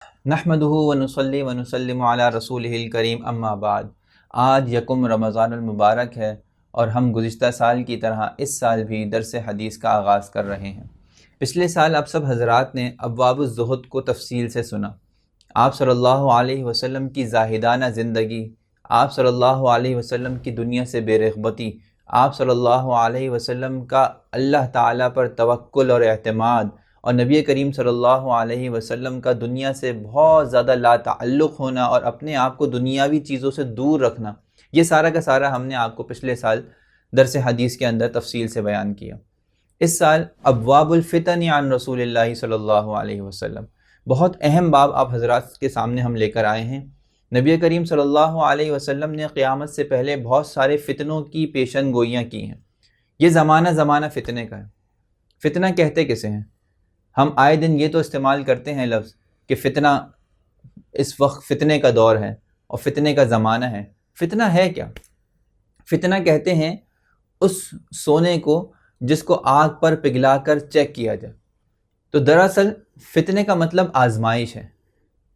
نحمدہ ونصلی ونسلم علی رسولہ الکریم اما بعد۔ آج یکم رمضان المبارک ہے اور ہم گزشتہ سال کی طرح اس سال بھی درس حدیث کا آغاز کر رہے ہیں۔ پچھلے سال آپ سب حضرات نے ابواب الزہد کو تفصیل سے سنا۔ آپ صلی اللہ علیہ وسلم کی زاہدانہ زندگی، آپ صلی اللہ علیہ وسلم کی دنیا سے بے رغبتی، آپ صلی اللہ علیہ وسلم کا اللہ تعالیٰ پر توکل اور اعتماد، اور نبی کریم صلی اللہ علیہ وسلم کا دنیا سے بہت زیادہ لا تعلق ہونا اور اپنے آپ کو دنیاوی چیزوں سے دور رکھنا، یہ سارا کا سارا ہم نے آپ کو پچھلے سال درس حدیث کے اندر تفصیل سے بیان کیا۔ اس سال ابواب الفتن عن رسول اللہ صلی اللہ علیہ وسلم، بہت اہم باب آپ حضرات کے سامنے ہم لے کر آئے ہیں۔ نبی کریم صلی اللہ علیہ وسلم نے قیامت سے پہلے بہت سارے فتنوں کی پیشن گوئیاں کی ہیں۔ یہ زمانہ فتنے کا ہے۔ فتنہ کہتے کسے ہیں؟ ہم آئے دن یہ تو استعمال کرتے ہیں لفظ کہ فتنہ، اس وقت فتنے کا دور ہے اور فتنے کا زمانہ ہے۔ فتنہ ہے کیا؟ فتنہ کہتے ہیں اس سونے کو جس کو آگ پر پگھلا کر چیک کیا جائے۔ تو دراصل فتنے کا مطلب آزمائش ہے،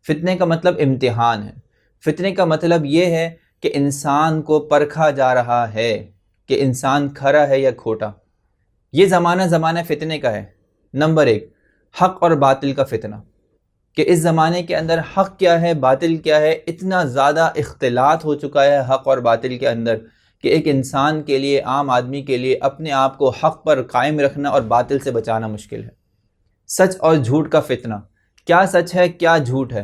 فتنے کا مطلب امتحان ہے، فتنے کا مطلب یہ ہے کہ انسان کو پرکھا جا رہا ہے کہ انسان کھرا ہے یا کھوٹا۔ یہ زمانہ فتنے کا ہے۔ نمبر ایک، حق اور باطل کا فتنہ، کہ اس زمانے کے اندر حق کیا ہے، باطل کیا ہے۔ اتنا زیادہ اختلاط ہو چکا ہے حق اور باطل کے اندر کہ ایک انسان کے لیے، عام آدمی کے لیے اپنے آپ کو حق پر قائم رکھنا اور باطل سے بچانا مشکل ہے۔ سچ اور جھوٹ کا فتنہ، کیا سچ ہے کیا جھوٹ ہے۔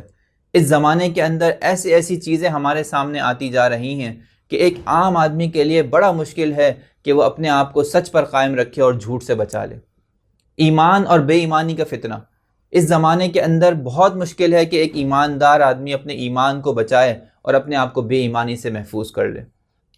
اس زمانے کے اندر ایسی چیزیں ہمارے سامنے آتی جا رہی ہیں کہ ایک عام آدمی کے لیے بڑا مشکل ہے کہ وہ اپنے آپ کو سچ پر قائم رکھے اور جھوٹ سے بچا لے۔ ایمان اور بے ایمانی کا فتنہ، اس زمانے کے اندر بہت مشکل ہے کہ ایک ایماندار آدمی اپنے ایمان کو بچائے اور اپنے آپ کو بے ایمانی سے محفوظ کر لے۔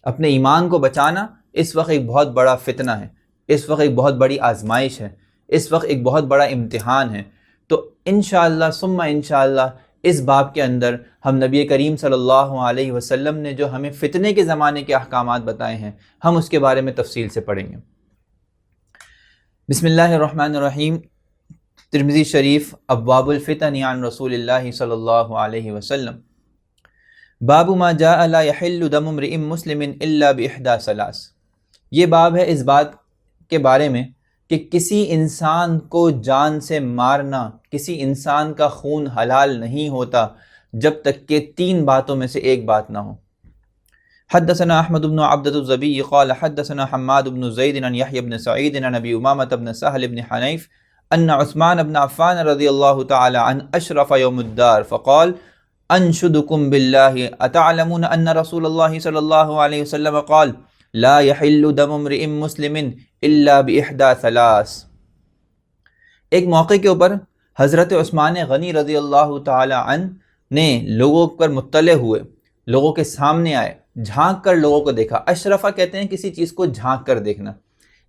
اپنے ایمان کو بچانا اس وقت ایک بہت بڑا فتنہ ہے، اس وقت ایک بہت بڑی آزمائش ہے، اس وقت ایک بہت بڑا امتحان ہے۔ تو انشاءاللہ ثم انشاءاللہ اس باب کے اندر ہم نبی کریم صلی اللہ علیہ وسلم نے جو ہمیں فتنے کے زمانے کے احکامات بتائے ہیں، ہم اس کے بارے میں تفصیل سے پڑھیں گے۔ بسم اللہ الرحمن الرحیم۔ ترمذی شریف، ابواب الفتن عن رسول اللہ صلی اللہ علیہ وسلم، باب ما جاء لا يحل دم امرئ مسلم الا باحدى ثلاث۔ یہ باب ہے اس بات کے بارے میں کہ کسی انسان کو جان سے مارنا، کسی انسان کا خون حلال نہیں ہوتا جب تک کہ تین باتوں میں سے ایک بات نہ ہو۔ حدثنا احمد بن عبدۃ الزبی قال حدثنا حماد بن زید عن یحیی بن سعید عن ابی امامۃ بن سہل بن حنیف ان عثمان بن عفان رضی اللہ تعالی عنہ اشرف یوم الدار فقال انشدکم باللہ اتعلمون ان رسول اللہ صلی اللہ علیہ وسلم قال لا يحل دم امرئ مسلم الا باحدى ثلاث۔ ایک موقع کے اوپر حضرت عثمان غنی رضی اللہ تعالی عنہ نے لوگوں پر مطلع ہوئے، لوگوں کے سامنے آئے، جھانک کر لوگوں کو دیکھا۔ اشرفہ کہتے ہیں کسی چیز کو جھانک کر دیکھنا۔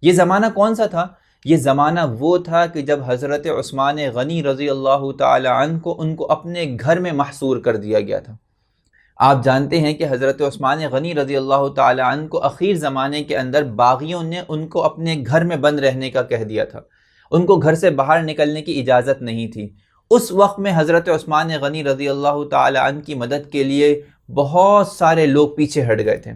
یہ زمانہ کون سا تھا؟ یہ زمانہ وہ تھا کہ جب حضرت عثمان غنی رضی اللہ تعالی عنہ کو ان کو اپنے گھر میں محصور کر دیا گیا تھا۔ آپ جانتے ہیں کہ حضرت عثمان غنی رضی اللہ تعالی عنہ کو اخیر زمانے کے اندر باغیوں نے ان کو اپنے گھر میں بند رہنے کا کہہ دیا تھا، ان کو گھر سے باہر نکلنے کی اجازت نہیں تھی۔ اس وقت میں حضرت عثمان غنی رضی اللہ تعالی عنہ کی مدد کے لیے بہت سارے لوگ پیچھے ہٹ گئے تھے۔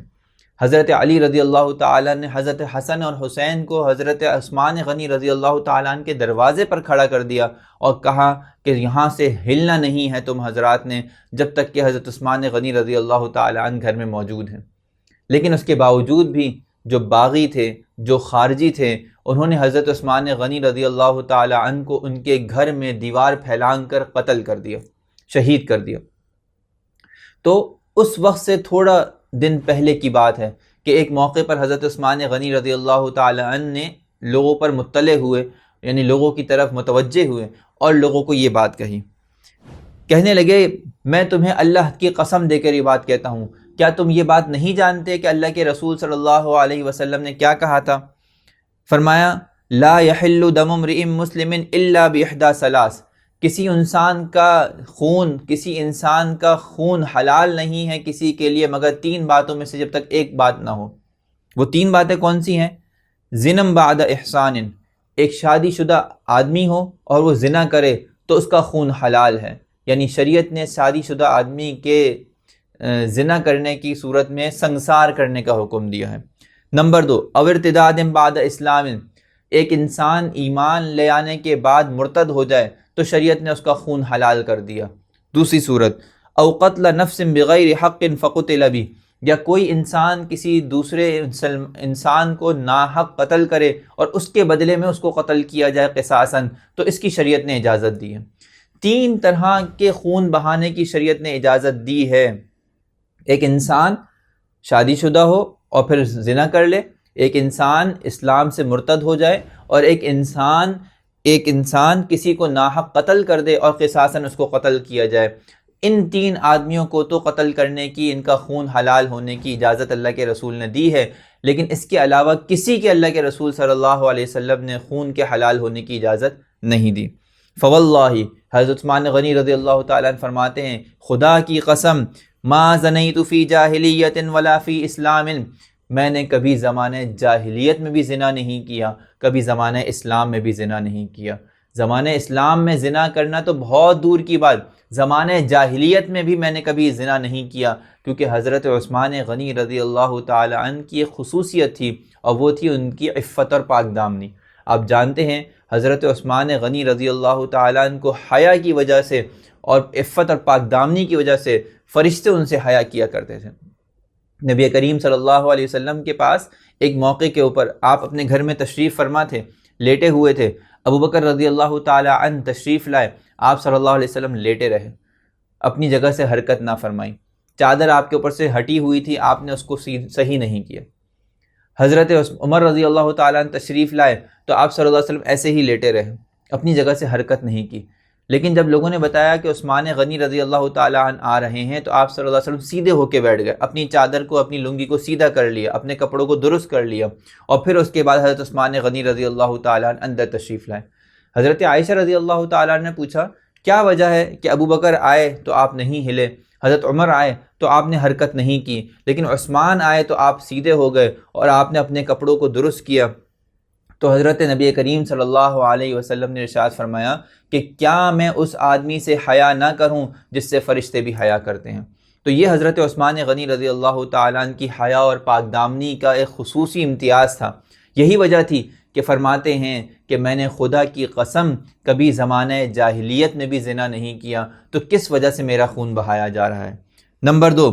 حضرت علی رضی اللہ تعالیٰ نے حضرت حسن اور حسین کو حضرت عثمان غنی رضی اللہ تعالیٰ عنہ کے دروازے پر کھڑا کر دیا اور کہا کہ یہاں سے ہلنا نہیں ہے تم حضرات نے جب تک کہ حضرت عثمان غنی رضی اللہ تعالیٰ عنہ گھر میں موجود ہیں۔ لیکن اس کے باوجود بھی جو باغی تھے، جو خارجی تھے، انہوں نے حضرت عثمان غنی رضی اللہ تعالیٰ عنہ کو ان کے گھر میں دیوار پھیلان کر قتل کر دیا، شہید کر دیا۔ تو اس وقت سے تھوڑا دن پہلے کی بات ہے کہ ایک موقع پر حضرت عثمان غنی رضی اللہ تعالی عنہ نے لوگوں پر مطلع ہوئے، یعنی لوگوں کی طرف متوجہ ہوئے اور لوگوں کو یہ بات کہی۔ کہنے لگے میں تمہیں اللہ کی قسم دے کر یہ بات کہتا ہوں، کیا تم یہ بات نہیں جانتے کہ اللہ کے رسول صلی اللہ علیہ وسلم نے کیا کہا تھا؟ فرمایا لا يحل دم امرئ مسلم الا باحدى ثلاث، کسی انسان کا خون حلال نہیں ہے کسی کے لیے مگر تین باتوں میں سے جب تک ایک بات نہ ہو۔ وہ تین باتیں کون سی ہیں؟ زنا بعد احسان، ایک شادی شدہ آدمی ہو اور وہ زنا کرے تو اس کا خون حلال ہے۔ یعنی شریعت نے شادی شدہ آدمی کے زنا کرنے کی صورت میں سنگسار کرنے کا حکم دیا ہے۔ نمبر 2، او ارتداد بعد اسلام، ایک انسان ایمان لے آنے کے بعد مرتد ہو جائے تو شریعت نے اس کا خون حلال کر دیا۔ دوسری صورت، او قتل نفس بغیر حق فقتل بہ، یا کوئی انسان کسی دوسرے انسان کو ناحق قتل کرے اور اس کے بدلے میں اس کو قتل کیا جائے قصاصاً، تو اس کی شریعت نے اجازت دی ہے۔ 3 طرح کے خون بہانے کی شریعت نے اجازت دی ہے۔ ایک انسان شادی شدہ ہو اور پھر زنا کر لے، ایک انسان اسلام سے مرتد ہو جائے، اور ایک انسان کسی کو ناحق قتل کر دے اور قصاصاً اس کو قتل کیا جائے۔ ان 3 آدمیوں کو تو قتل کرنے کی، ان کا خون حلال ہونے کی اجازت اللہ کے رسول نے دی ہے، لیکن اس کے علاوہ کسی کے اللہ کے رسول صلی اللہ علیہ وسلم نے خون کے حلال ہونے کی اجازت نہیں دی۔ فواللہ، حضرت عثمان غنی رضی اللہ تعالیٰ عنہ فرماتے ہیں، خدا کی قسم، ما زنیت فی جاہلیت ولا فی اسلام، میں نے کبھی زمانہ جاہلیت میں بھی زنا نہیں کیا، کبھی زمانہ اسلام میں بھی زنا نہیں کیا۔ زمانہ اسلام میں زنا کرنا تو بہت دور کی بات، زمانہ جاہلیت میں بھی میں نے کبھی زنا نہیں کیا، کیونکہ حضرت عثمان غنی رضی اللہ تعالی عنہ کی ایک خصوصیت تھی، اور وہ تھی ان کی عفت اور پاک دامنی۔ آپ جانتے ہیں حضرت عثمان غنی رضی اللہ تعالی عنہ کو حیا کی وجہ سے اور عفت اور پاک دامنی کی وجہ سے فرشتے ان سے حیا کیا کرتے تھے۔ نبی کریم صلی اللہ علیہ وسلم کے پاس ایک موقع کے اوپر آپ اپنے گھر میں تشریف فرما تھے، لیٹے ہوئے تھے، ابو بکر رضی اللہ تعالی عنہ تشریف لائے، آپ صلی اللہ علیہ وسلم لیٹے رہے، اپنی جگہ سے حرکت نہ فرمائی، چادر آپ کے اوپر سے ہٹی ہوئی تھی، آپ نے اس کو صحیح نہیں کیا۔ حضرت عمر رضی اللہ تعالیٰ عنہ تشریف لائے تو آپ صلی اللہ علیہ وسلم ایسے ہی لیٹے رہے، اپنی جگہ سے حرکت نہیں کی۔ لیکن جب لوگوں نے بتایا کہ عثمان غنی رضی اللہ تعالیٰ عنہ آ رہے ہیں تو آپ صلی اللہ علیہ وسلم سیدھے ہو کے بیٹھ گئے، اپنی چادر کو، اپنی لنگی کو سیدھا کر لیا، اپنے کپڑوں کو درست کر لیا، اور پھر اس کے بعد حضرت عثمان غنی رضی اللہ تعالیٰ عنہ اندر تشریف لائے۔ حضرت عائشہ رضی اللہ تعالیٰ عنہ نے پوچھا، کیا وجہ ہے کہ ابو بکر آئے تو آپ نہیں ہلے، حضرت عمر آئے تو آپ نے حرکت نہیں کی، لیکن عثمان آئے تو آپ سیدھے ہو گئے اور آپ نے اپنے کپڑوں کو درست کیا؟ تو حضرت نبی کریم صلی اللہ علیہ وسلم نے ارشاد فرمایا کہ کیا میں اس آدمی سے حیا نہ کروں جس سے فرشتے بھی حیا کرتے ہیں؟ تو یہ حضرت عثمان غنی رضی اللہ تعالیٰ عنہ کی حیا اور پاک دامنی کا ایک خصوصی امتیاز تھا۔ یہی وجہ تھی کہ فرماتے ہیں کہ میں نے خدا کی قسم کبھی زمانہ جاہلیت میں بھی زنا نہیں کیا، تو کس وجہ سے میرا خون بہایا جا رہا ہے؟ نمبر 2،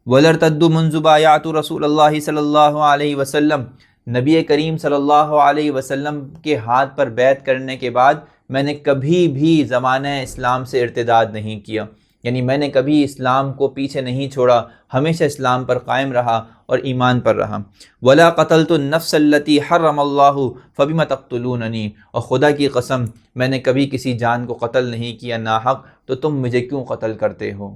وَلَرْتَدُّ مُنْذُ بَایَعْتُ رسول اللہ صلی اللہ علیہ وسلم، نبی کریم صلی اللہ علیہ وسلم کے ہاتھ پر بیعت کرنے کے بعد میں نے کبھی بھی زمانہ اسلام سے ارتداد نہیں کیا، یعنی میں نے کبھی اسلام کو پیچھے نہیں چھوڑا، ہمیشہ اسلام پر قائم رہا اور ایمان پر رہا۔ وَلَا قَتَلْتُ النَّفْسَ الَّتِي حَرَّمَ اللَّهُ فَبِمَ تَقْتُلُونَنِي، اور خدا کی قسم میں نے کبھی کسی جان کو قتل نہیں کیا ناحق، تو تم مجھے کیوں قتل کرتے ہو؟